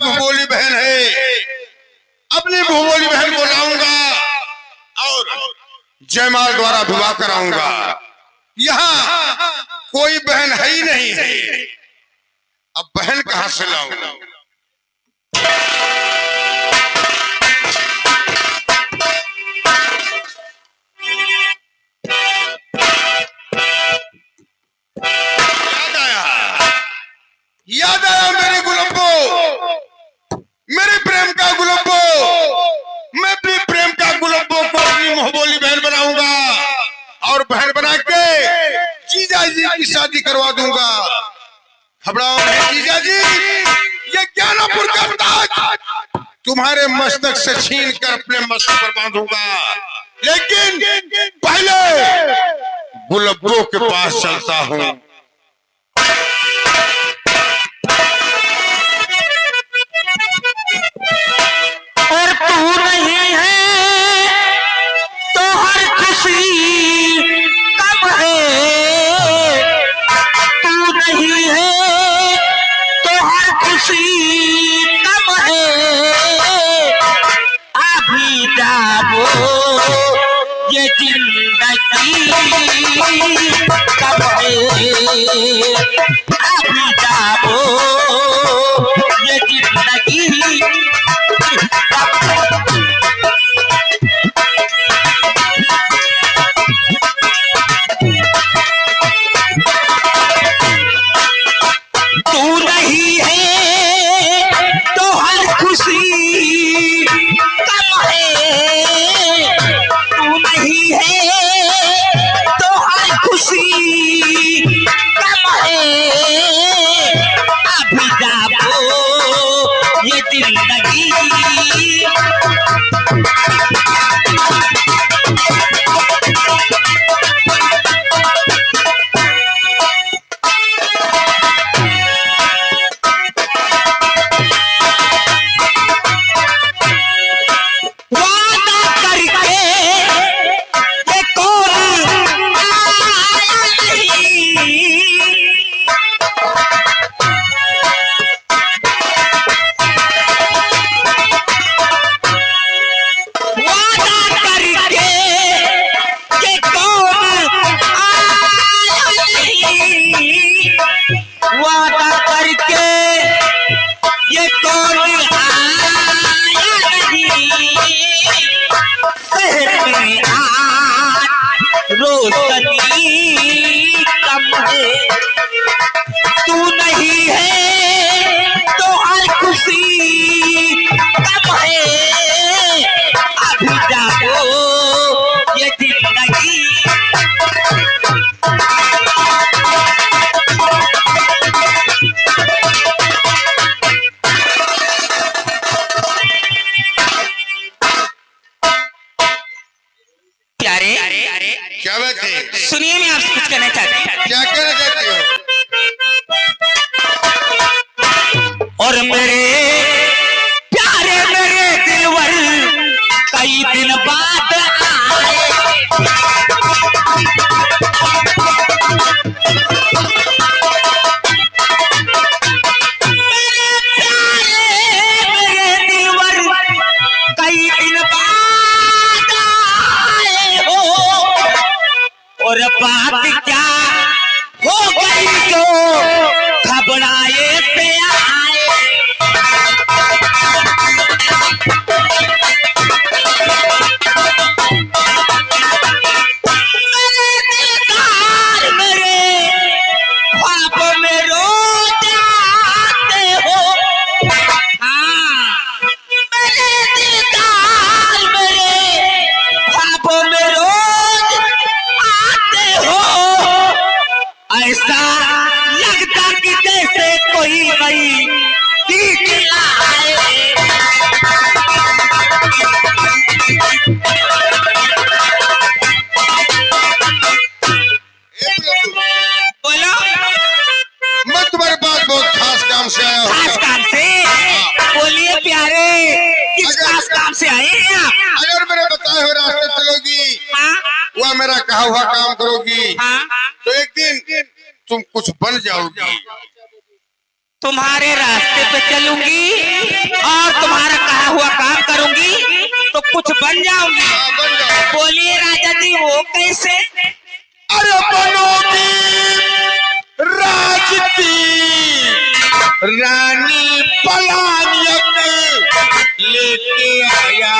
भूगोली बहन है, अपनी भूगोली बहन को लाऊंगा और जयमाल द्वारा विवाह कराऊंगा। यहाँ कोई बहन है ही नहीं है, अब बहन कहां से लाऊं? याद आया मेरे गुलब्बो, मेरे प्रेम का गुलब्बो। मैं अपनी प्रेम का गुलब्बो को अपनी मोहबोली बहन बनाऊंगा और बहन बना के जीजा जी की शादी करवा दूंगा। घबराओ नहीं जीजा जी, ये ज्ञानापुर का ताज तुम्हारे मस्तक से छीन कर अपने मस्तक पर बांधूंगा, लेकिन पहले गुलब्बो के पास चलता हूँ। और तू नहीं है तो हर खुशी कब है, तू नहीं है तो हर खुशी कब है। अभी जाओ ये जिंदगी कब है, अभी जाओ ये जिंदगी। तू नहीं है तो हर खुशी कम है, तू नहीं है तो हर खुशी कम है। अभी जाओ ये जिंदगी। वादा करके ये कौन आया नहीं, शहर में आज रोशनी कम है। तू नहीं है तो हर खुशी कम है। अभी जाओ ये जिंदगी। क्या बात है? सुनिए, मैं आपसे कुछ कहना चाहती हूँ। क्या कहना चाहती हो? और मेरे प्यारे मेरे दिलवर कई दिन बाद आए, मेरे प्यारे मेरे दिलवर कई दिन बाद आए हो। और बात क्या हो गई जो घबराए पे आए। मेरे दिलदार मेरे ख्वाब में रोज आते हो। हाँ, मेरे दिलदार मेरे ख्वाब में रोज आते हो। ऐसा लगता कि जैसे कोई नई चीज लाए। बोलो। मैं तुम्हारे पास बहुत खास काम से आया हूँ। खास काम से? बोलिए प्यारे, किस खास काम से आए हैं आप? अगर मेरे बताए हुए रास्ते चलोगी, वह मेरा कहा हुआ काम करोगी, तो एक दिन तुम कुछ बन जाओगी। तुम्हारे रास्ते पे चलूंगी और तुम्हारा कहा हुआ काम करूंगी तो कुछ बन जाऊंगी। हाँ, बन जाओ। बोलिए राजा जी वो कैसे? अरे बनोगी राज की रानी पलायन लेके आया।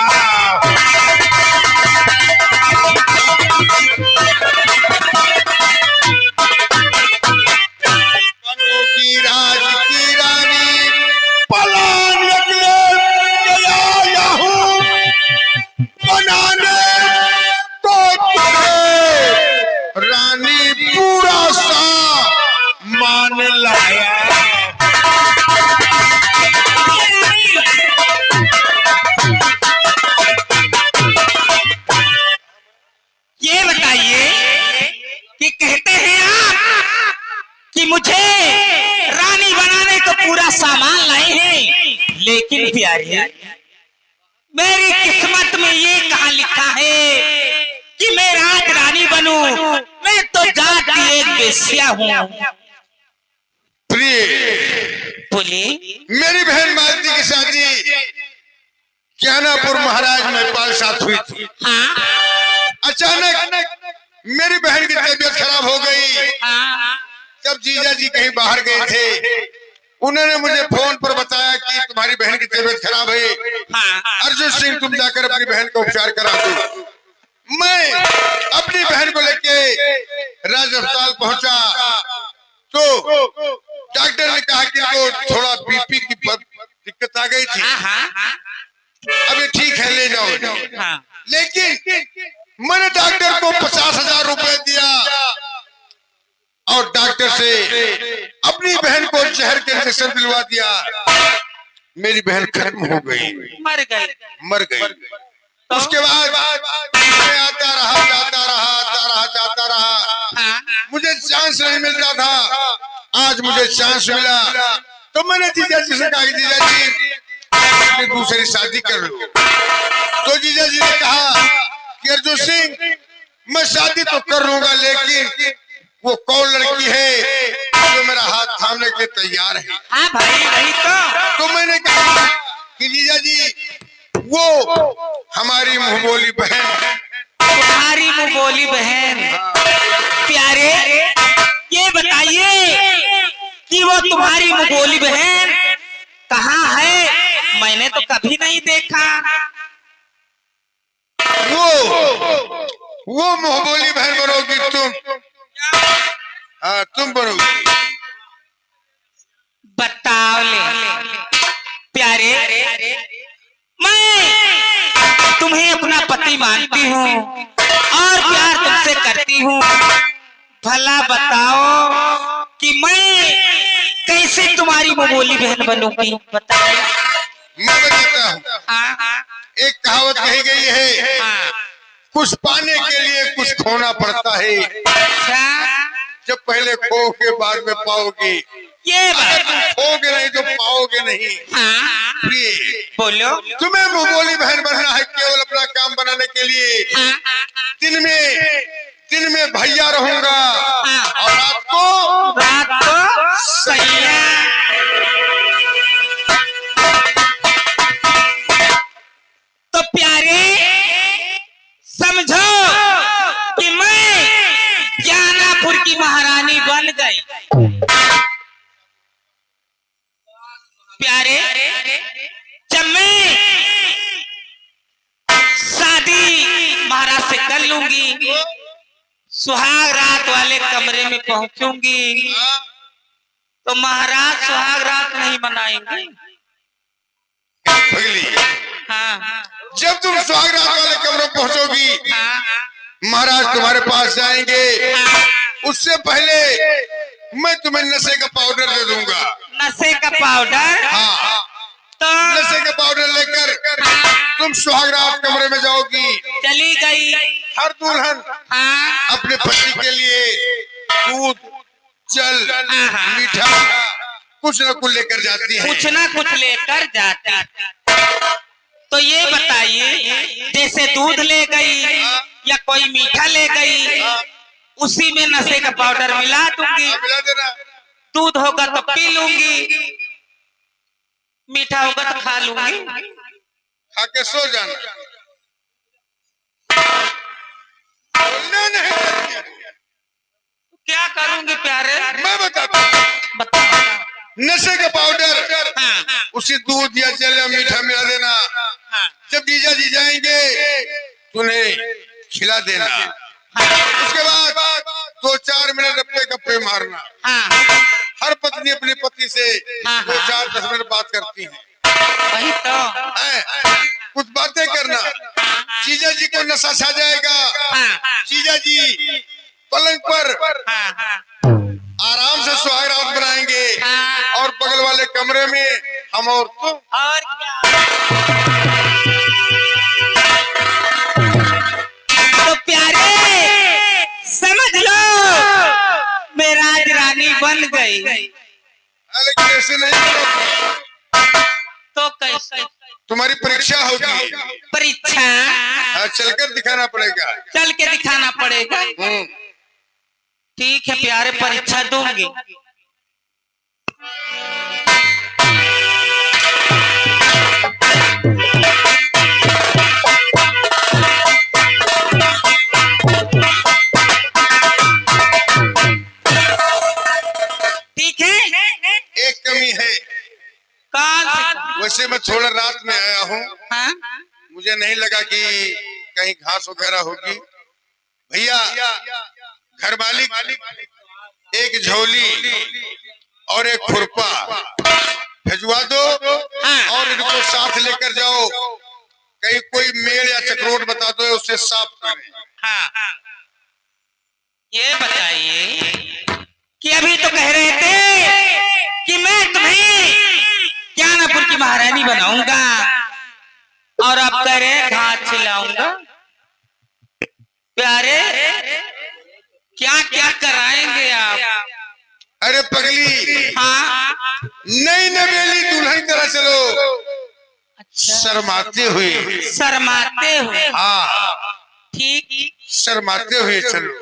बनोगी राज की रानी पलायन लेके आया हूँ बनाने तो तुम्हें रानी पूरा सा मान लाया। ये बताइए कि कहते हैं आप कि मुझे रानी बनाने को पूरा सामान लाए हैं, लेकिन प्यारी मेरी किस्मत में ये कहाँ लिखा है कि मैं राज रानी बनूं? मैं तो जात की एक बेश्या हूँ। प्रिय, बोले मेरी बहन मालती की शादी ज्ञानापुर महाराज महिपाल साथ हुई थी। हाँ अचानक मेरी बहन की तबीयत खराब हो गई। हाँ जब जीजा जी कहीं बाहर गए थे, उन्होंने मुझे फोन पर बताया कि तुम्हारी बहन की तबीयत खराब है, हाँ अर्जुन सिंह तुम जाकर अपनी बहन का उपचार करा दो। मैं अपनी बहन को लेके राज अस्पताल पहुंचा तो डॉक्टर ने कहा कि इनको थोड़ा बीपी की दिक्कत आ गई थी, अब ये ठीक है ले जाओ। हाँ। लेकिन मैंने डॉक्टर को 50,000 रुपए दिया और डॉक्टर से अपनी बहन को जहर के इंजेक्शन दिलवा दिया। मेरी बहन खत्म हो गई, मर गई। उसके बाद मैं आता रहा जाता रहा, मुझे चांस नहीं मिलता था। आज मुझे चांस मिला तो मैंने जीजा जी से कहा, जीजा जी अपनी दूसरी शादी कर लो। तो जीजा जी ने कहा कि अर्जुन सिंह मैं शादी तो कर लूंगा, लेकिन वो कौन लड़की है जो मेरा हाथ थामने के लिए तैयार है? हाँ भाई वही तो मैंने कहा कि जीजा जी वो हमारी मुंहबोली बहन, तुम्हारी मुंहबोली बहन। प्यारे ये बताइए कि वो तुम्हारी मुंहबोली बहन कहाँ है? मैंने तो कभी नहीं देखा। वो मुंहबोली बहन बनोगी तुम। हाँ तुम बनोगी। बताओ ले प्यारे, मैं तुम्हें अपना पति मानती हूँ और प्यार तुमसे करती हूँ। भला बताओ कि मैं कैसे तुम्हारी मुंहबोली बहन बनूंगी? बताओ। मैं बताता हूँ। हाँ एक कहावत कही गई है, हाँ। कुछ पाने के लिए कुछ खोना पड़ता है। अच्छा जब पहले खोगे बाद में पाओगे। ये अगर तुम बात। खोगे नहीं तो पाओगे नहीं। हाँ प्रिय, बोलो। तुम्हें मुंहबोली बहन बनना है केवल अपना काम बनाने के लिए। दिन में भैया रहूंगा और रात को सैया। तो प्यारे समझो कि मैं ज्ञानापुर की महारानी बन गई। प्यारे जब मैं शादी महाराज से कर लूंगी, सुहाग रात वाले कमरे में पहुंचूंगी तो महाराज सुहाग रात नहीं मनाएंगे। हाँ जब तुम सुहाग रात वाले कमरे में पहुंचोगी, हाँ महाराज तुम्हारे पास जाएंगे। उससे पहले मैं तुम्हें नशे का पाउडर दे दूंगा। नशे का पाउडर? हाँ तो नशे का पाउडर लेकर तुम सुहाग रात कमरे में जाओगी। चली गई। हर दुल्हन हाँ अपने पति के लिए दूध, जल, मीठा कुछ न कुछ लेकर जाती है। कुछ ना कुछ लेकर जाती। तो ये बताइए जैसे दूध ले गई या कोई मीठा ले गई, उसी में नशे का पाउडर मिला दूंगी। मिला देना। दूध होगा तो पी लूंगी, मीठा होगा तो खा लूंगी। खा के सो जाना, बोलना नहीं। क्या करूंगी प्यारे? मैं बताता हूँ। बताओ। नशे का पाउडर हाँ। उसी दूध या जल या मीठा मिला देना। हाँ। जब जीजा जी जाएंगे तुम्हें खिला देना। हाँ। उसके बाद 2-4 मिनट गप्पे गप्पे मारना। हाँ। हर पत्नी अपनी पति से हाँ। 2-4-10 मिनट बात करती है। वही तो कुछ बातें करना। जीजा जी को नशा छा जाएगा। हाँ। जीजा जी पलंग पर हाँ। आराम से सुहाग रात बनाएंगे। हाँ। और बगल वाले कमरे में हम और तुम। और क्या? तो प्यारे समझ लो मेरा आज रानी बन गई। लेकिन ऐसे नहीं करोगे। तो कैसे? तुम्हारी परीक्षा होगी। परीक्षा? हाँ, चलकर दिखाना पड़ेगा। चल के दिखाना पड़ेगा। ठीक है प्यारे, परीक्षा दूंगी। ठीक है। एक कमी है। कौन? वैसे मैं थोड़ा रात में आया हूँ। हाँ? मुझे नहीं लगा कि कहीं घास वगैरह होगी। भैया घर मालिक एक झोली और एक खुरपा भिजवा दो। हाँ। और इनको साथ लेकर जाओ। कहीं कोई मेड़ या चक्रोट बता दो उससे साफ करें। हाँ। ये बताइए कि अभी तो कह रहे थे कि मैं तुम्हें ज्ञानपुर की महारानी बनाऊंगा और अब कह रहे घास खिलाऊंगा। प्यारे क्या क्या कराएंगे आप? अरे पगली, हाँ। नई नवेली दुल्हन तरह चलो। अच्छा। शर्माते हुए। शर्माते हुए? हाँ, ठीक। शर्माते हुए चलो।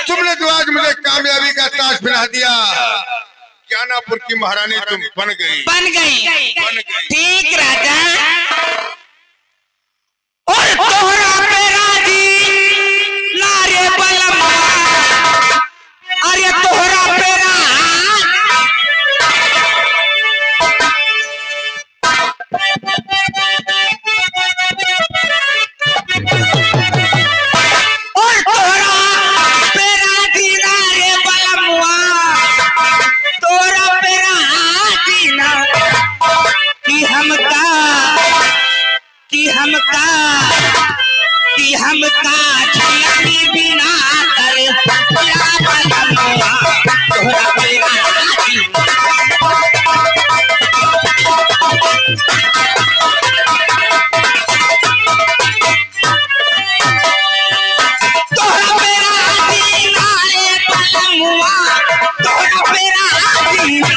तुमने तो आज मुझे कामयाबी का ताज पहना दिया। ज्ञानापुर की महारानी तुम बन गई। बन गई। ठीक राजा। और तोहरा पे राजी नारे बलमा। अरे तोहरा पे और तोहरा पे राजी नारे बलमुआ। तोहरा पे राजी ना कि हमका झलनी बिना करे या बलमुआ। तोहरा पे राजी तोहरा पे राजी नारे बलमुआ। तोहरा पे राजी ना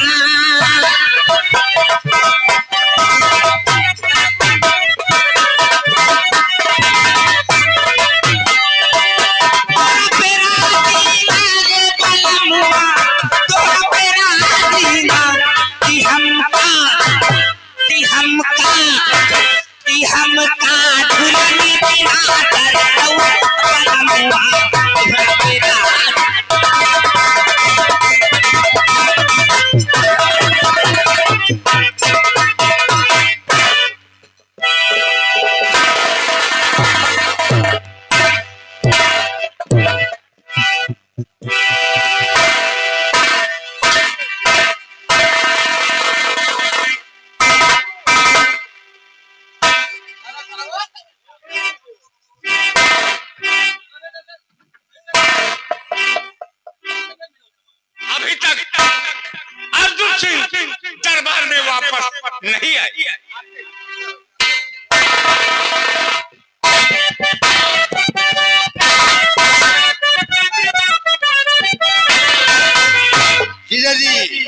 वापस नहीं आई। जीजा जी,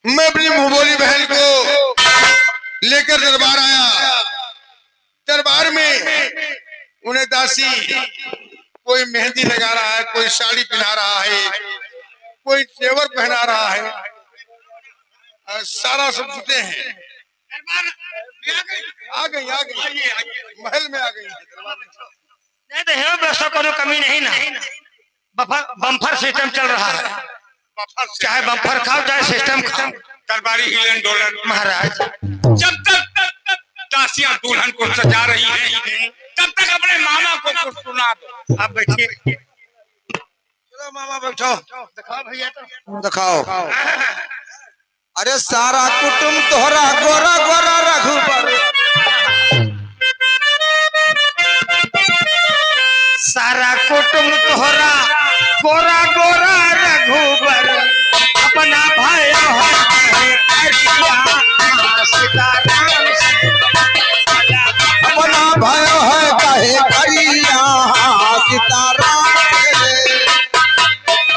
मैं अपनी मुंहबोली बहन को लेकर दरबार आया। दरबार में उन्हें दासी कोई मेहंदी लगा रहा है, कोई साड़ी पहना रहा है, कोई जेवर पहना रहा है, सारा सब जुटे हैं। आ गई महल में आ गई। नहीं तो है व्यवस्था कोनो कमी नहीं ना। बम्फर सिस्टम चल रहा है, चाहे बम्फर खाओ चाहे सिस्टम खाओ। दरबारी हिलन डोलन महाराज, जब तक दासियां दुल्हन को सजा रही हैं, तब तक अपने मामा को कुछ सुना दो। आप बैठिए। चलो मामा बैठो, दिखाओ भैया तो दिखाओ। अरे सारा कुटुंब तोहरा गोरा गोरा रघुबर, सारा कुटुंब तोहरा गोरा गोरा रघुबर, अपना भाई अपना भयो है कहे करिया सीताराम रे।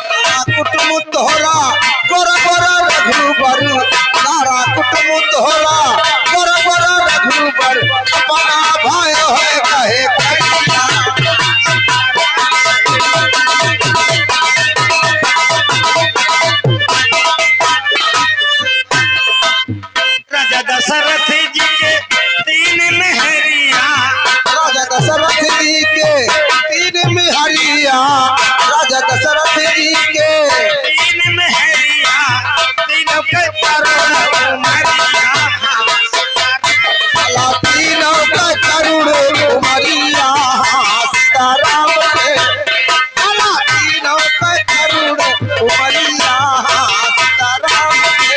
सारा कुटुंब तोहरा गोरा गोरा रघुबर, सारा कुटुंब तोहरा गोरा गोरा रघुबर, अपना भयो है कहे करिया। राजा दशरथ जी के तीन मेहरिया, राजा दशरथ जी के तीन मेहरिया, राजा दशरथ जी के तीन मेहरिया, तीनों के करुण उमरिया, भला तीनों का करुण उमरिया सीताराम के, भला तीनों का करुण उमरिया सीताराम के।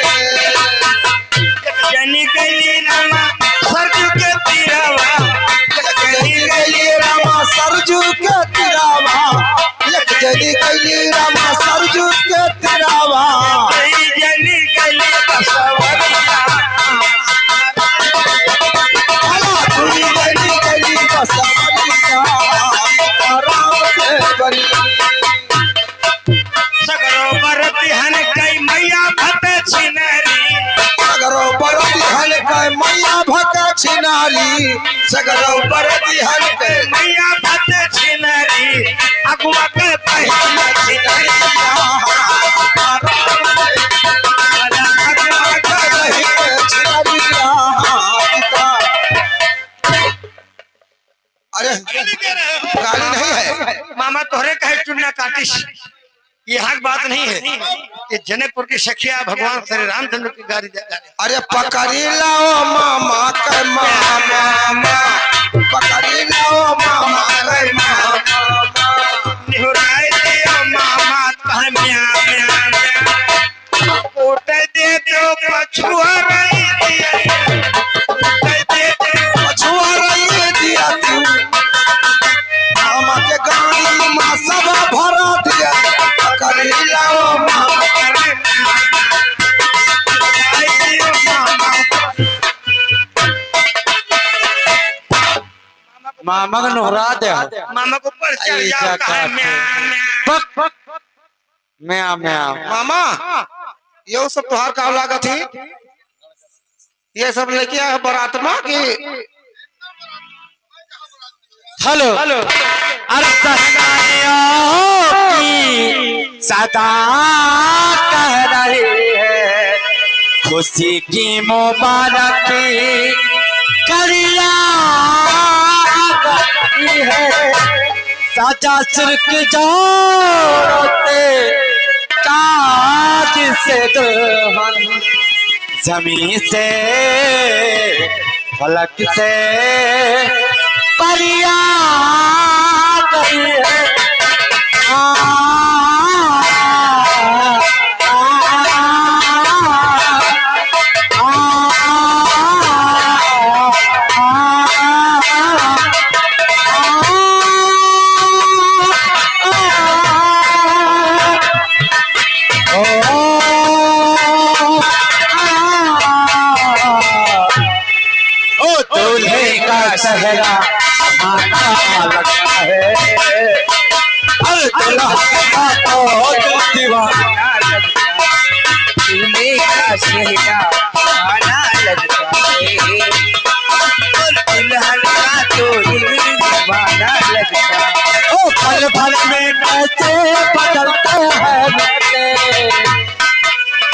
जनी गली रामा सरजू के तीरवा, जली गली रामा सरजू के तिरावा, जली गली रामा सरजू के तिरावा, जनी गली बसवरिया, भला तुरी गली गली बसवरिया सीताराम के बनी। सगरो बरती हन कई मैया भट छिनरी, सगरो बरती हल के मैया भट छिनाली, सगरो बरती हल के मैया भट छिनरी, अगुआ के पहिल छिनरिया, अगुआ के छिनरिया। अरे गाली नहीं है मामा तोहरे कहे चुनना काटिश, ये हक बात नहीं है। ये जनकपुर की सखिया भगवान श्री रामचंद्र की गाड़ी अरे पकड़ी लाओ मामा के मामा, पकड़ी लाओ मामा के मामा, निहुराए दियो मामा कह म्या म्या म्या, कोटे दे दो पछुआ नहीं दिया, कोटे दे दो पछुआ रही दिया तू, मामा के गाड़ी में सब भरा दिया, पकड़ी लाओ मामा। मामा का नोहरा दे, मामा को पर चढ़ जाओ कहे म्या म्या। म्या मामा ये सब तुहार का लागत थी, ये सब लेके आया बारात में कि हेलो की सदा कह रही है, खुशी की मुबारक करिया गई है, साजा सिर्क जोड़ते काज से दुल्हन, जमीन से फलक से परिया गई है। सहरा सुहाना लगता है। अरे दुल्हन का तो दिल दीवाना लगता है। दूल्हे का चेहरा सुहाना लगता है और दुल्हन का तो दिल दीवाना लगता है। ओ पल भर में कैसे बदलते हैं रिश्ते।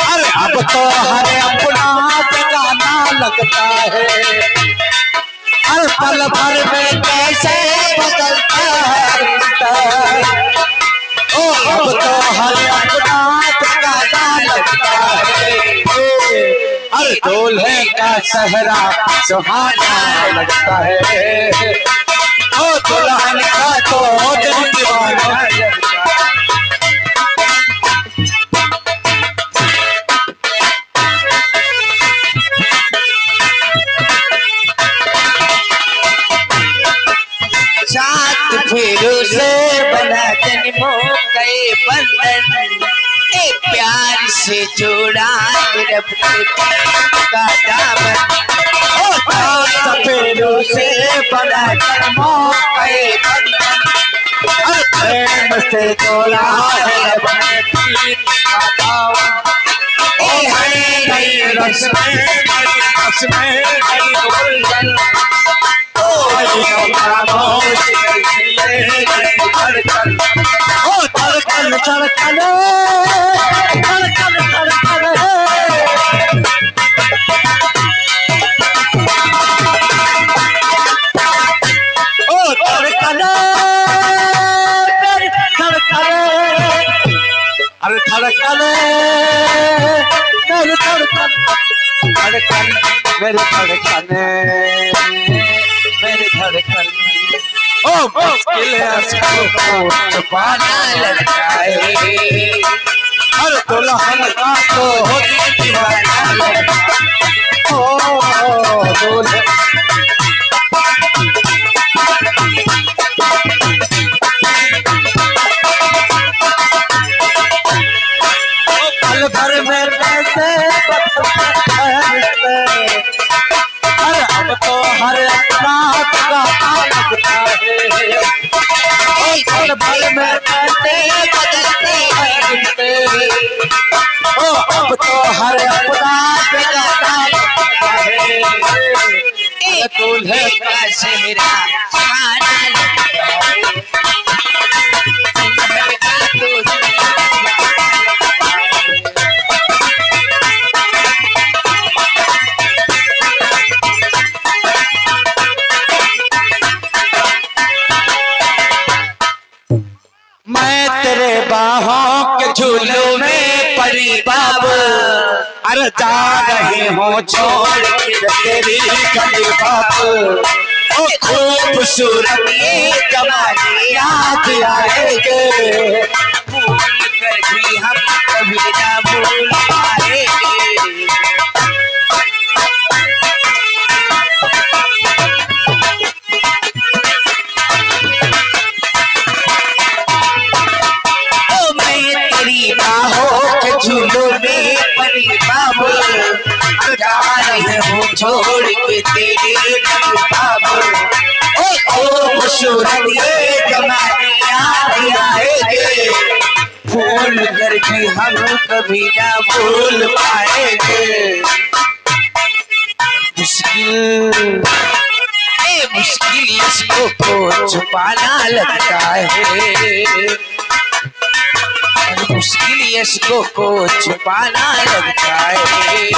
अरे अब तो हर अपना ठिकाना लगता है। हर पल भर में कैसे बदलता है रिश्ता। ओ अब तो हर अपना ठिकाना लगता है। हर दूल्हे का सहरा सुहाना लगता है। ओ दुल्हन का तो दिल दीवाना लगता है। सात फेरों से बना जन्मों के बंधन, ए प्यार से जोड़ा रब के का दामन। ओ सात फेरों से बना जन्मों के बंधन, हर प्रेम से जोड़ा है रब ने पीर का दामन। ओ हरे नई रस्में नई रस्में नई गुलशन। धड़कन धड़कन धड़कन धड़कन ओ धड़कन धड़कन। अरे धड़कन मेरी धड़कन धड़कन मेरी धड़कन मेरी धड़कन। ओ मुश्किल है इसको छुपाना लगता है। हर दुल्हन का तो दिल दीवाना लगता है। ओ दुल्हन पल भर में कैसे बदलते हैं रिश्ते। अरे अब तो हर अपना ठिकाना लगता है। पल भर में कैसे बदलते हैं रिश्ते। ओ अब तो हर अपना ठिकाना लगता है। दूल्हे का चेहरा सुहाना लगता है। दुल्हन का तो दिल दीवाना लगता है। मैं तेरे बाहों के झूलों में परी बाब। अरे जा रहे हो छोड़ के तेरी गली बाप। ओ खूबसूरत ये जवानी याद आएंगे। भूल कर भी हम कभी ना भूल पाएंगे। ओ मैं तेरी बाहों के झूलों में परी बाबू, जा रहे हो छोड़ के तेरे गली बाबू। ओ खूबसूरत ये जमाने याद आएंगे। भूल कर भी हम कभी ना भूल पाएंगे। मुश्किल इसको को छुपाना लगता है। मुश्किल इसको को छुपाना लगता है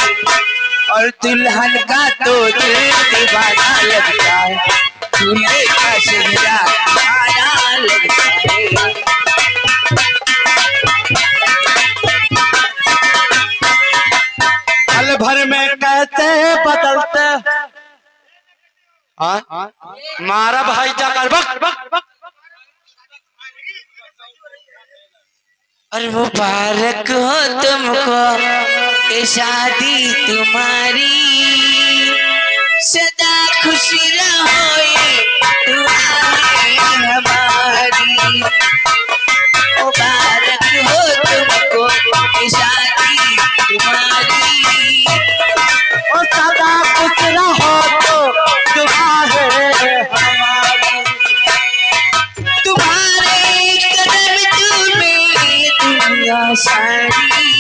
और दुल्हन का तो दिल दीवाना लगता है। दूल्हे का चेहरा सुहाना लगता है। पल भर में कैसे बदलते। मारा भाई जाकर बक बक बक। और मुबारक हो तुमको ये शादी तुम्हारी, सदा खुशी रहो ये दुआएं हमारी। मुबारक हो तुमको ये शादी तुम्हारी, और सदा खुश रहो तो दुआ है सारी